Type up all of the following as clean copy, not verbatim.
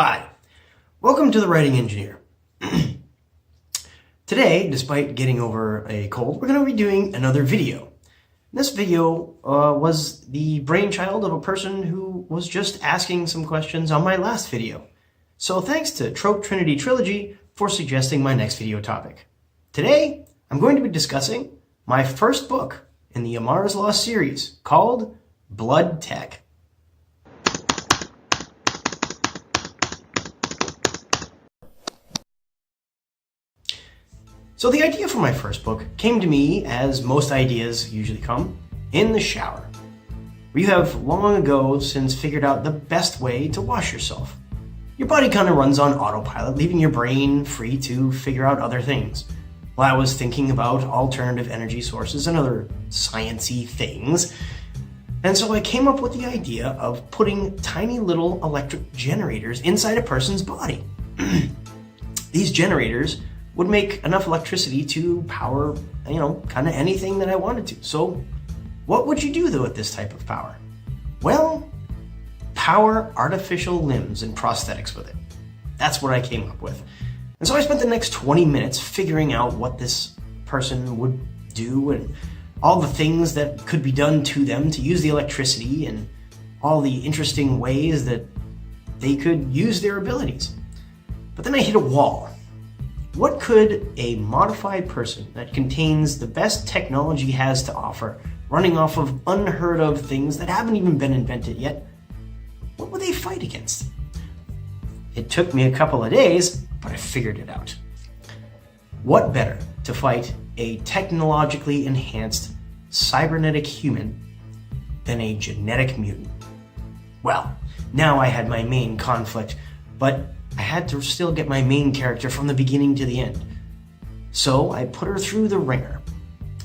Hi, welcome to The Writing Engineer. Today, despite getting over a cold, we're going to be doing another video. This video was the brainchild of a person who was just asking some questions on my last video. So thanks to tropetrinitytrilogy for suggesting my next video topic. Today, I'm going to be discussing my first book in the Amara's Law series called Blood Tech. So the idea for my first book came to me, as most ideas usually come, in the shower, where you have long ago since figured out the best way to wash yourself. Your body kind of runs on autopilot, leaving your brain free to figure out other things. While I was thinking about alternative energy sources and other science-y things, and so I came up with the idea of putting tiny little electric generators inside a person's body. These generators would make enough electricity to power, kind of anything that I wanted to. So what would you do though with this type of power? Well, power artificial limbs and prosthetics with it. That's what I came up with. And so I spent the next 20 minutes figuring out what this person would do and all the things that could be done to them to use the electricity and all the interesting ways that they could use their abilities. But then I hit a wall. What could a modified person that contains the best technology has to offer, running off of unheard of things that haven't even been invented yet, what would they fight against? It took me a couple of days, but I figured it out. What better to fight a technologically enhanced cybernetic human than a genetic mutant? Well, now I had my main conflict, but I had to still get my main character from the beginning to the end. So I put her through the ringer.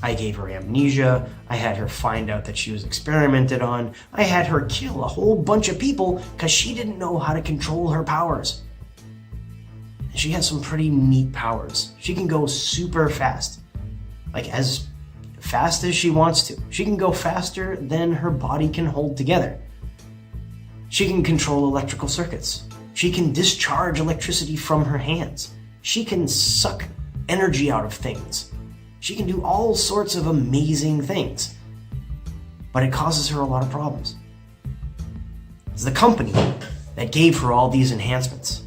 I gave her amnesia, I had her find out that she was experimented on, I had her kill a whole bunch of people because she didn't know how to control her powers. And she has some pretty neat powers. She can go super fast, like as fast as she wants to. She can go faster than her body can hold together. She can control electrical circuits. She can discharge electricity from her hands. She can suck energy out of things. She can do all sorts of amazing things. But it causes her a lot of problems. It's the company that gave her all these enhancements.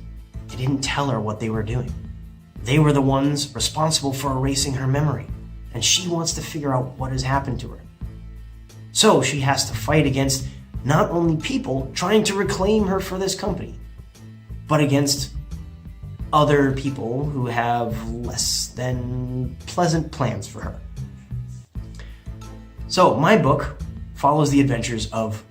They didn't tell her what they were doing. They were the ones responsible for erasing her memory, and she wants to figure out what has happened to her. So she has to fight against not only people trying to reclaim her for this company, but against other people who have less than pleasant plans for her. So my book follows the adventures of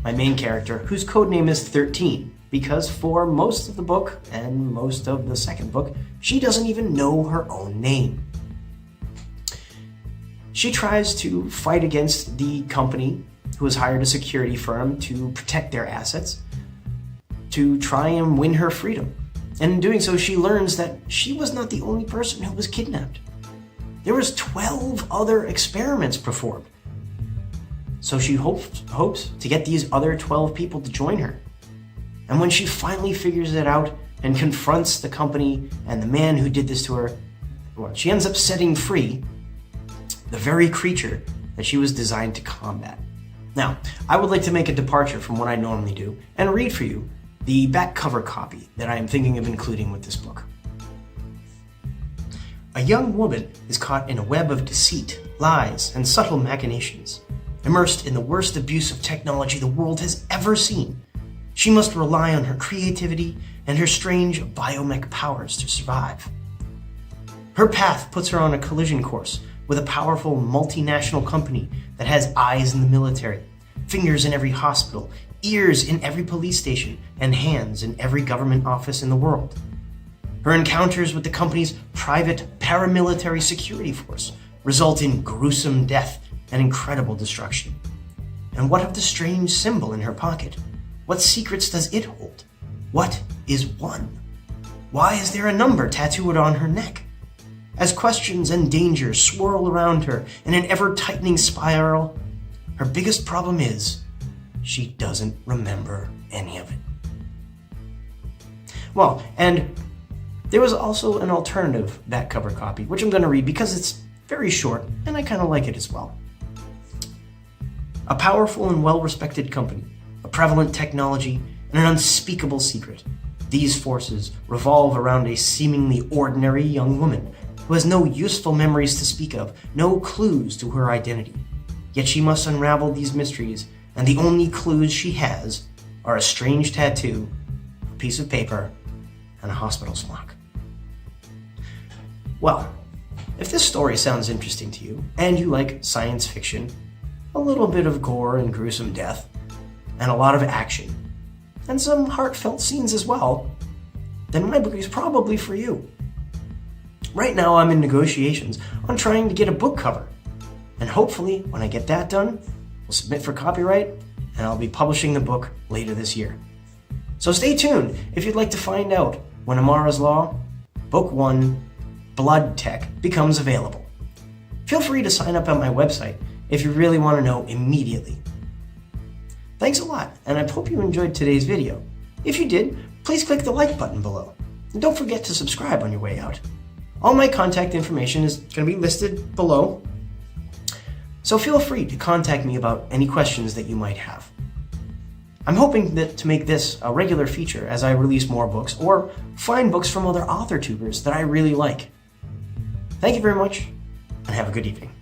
my main character, whose codename is 13, because for most of the book and most of the second book, she doesn't even know her own name. She tries to fight against the company who has hired a security firm to protect their assets, to try and win her freedom. And in doing so, she learns that she was not the only person who was kidnapped. There was 12 other experiments performed. So she hopes to get these other 12 people to join her. And when she finally figures it out and confronts the company and the man who did this to her, well, she ends up setting free the very creature that she was designed to combat. Now, I would like to make a departure from what I normally do and read for you the back cover copy that I am thinking of including with this book. A young woman is caught in a web of deceit, lies, and subtle machinations. Immersed in the worst abuse of technology the world has ever seen, she must rely on her creativity and her strange biomech powers to survive. Her path puts her on a collision course with a powerful multinational company that has eyes in the military, fingers in every hospital, ears in every police station, and hands in every government office in the world. Her encounters with the company's private paramilitary security force result in gruesome death and incredible destruction. And what of the strange symbol in her pocket? What secrets does it hold? What is one? Why is there a number tattooed on her neck? As questions and dangers swirl around her in an ever-tightening spiral, her biggest problem is she doesn't remember any of it. Well, and there was also an alternative back cover copy, which I'm going to read because it's very short and I kind of like it as well. A powerful and well-respected company, a prevalent technology, and an unspeakable secret. These forces revolve around a seemingly ordinary young woman who has no useful memories to speak of, no clues to her identity. Yet she must unravel these mysteries, and the only clues she has are a strange tattoo, a piece of paper, and a hospital smock. Well, if this story sounds interesting to you, and you like science fiction, a little bit of gore and gruesome death, and a lot of action, and some heartfelt scenes as well, then my book is probably for you. Right now I'm in negotiations on trying to get a book cover, and hopefully when I get that done, we'll submit for copyright, and I'll be publishing the book later this year. So stay tuned if you'd like to find out when Amara's Law, Book 1, Blood Tech becomes available. Feel free to sign up on my website if you really want to know immediately. Thanks a lot, and I hope you enjoyed today's video. If you did, please click the like button below. And don't forget to subscribe on your way out. All my contact information is going to be listed below, so feel free to contact me about any questions that you might have. I'm hoping to make this a regular feature as I release more books or find books from other author tubers that I really like. Thank you very much, and have a good evening.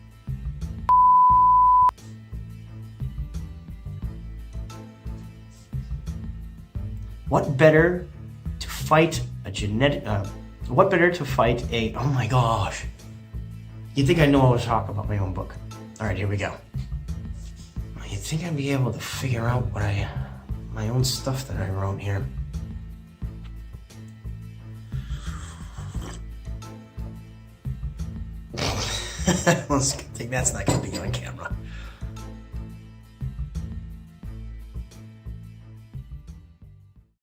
What better to fight a oh my gosh. You'd think I know how to talk about my own book. All right, here we go. You'd think I'd be able to figure out my own stuff that I wrote here. Let's think that's not gonna be on camera.